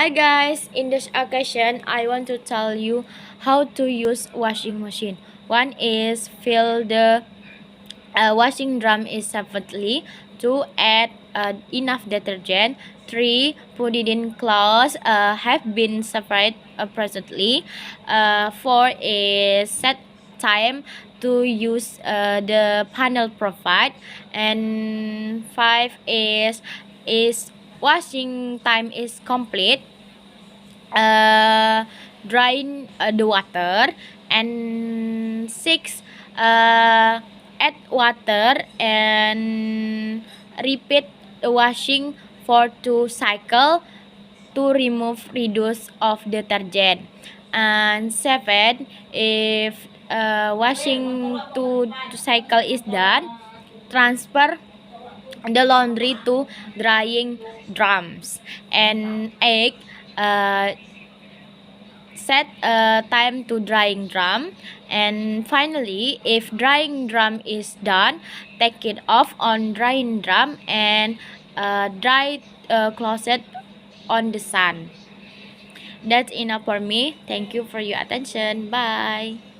Hi guys, in this occasion I want to tell you how to use washing machine. One is fill the washing drum is separately. Two, add enough detergent. Three, put it in clothes have been separate presently. Four is set time to use the panel provide. And five is washing time is complete. Drying the water. And six, add water and repeat the washing for 2 cycle to remove reduce of detergent. And seven, if washing two cycle is done, transfer the laundry to drying drums. And eight, uh, set a time to drying drum. And finally, if drying drum is done, take it off on drying drum and dry closet on the sun. That's enough for me. Thank you for your attention. Bye.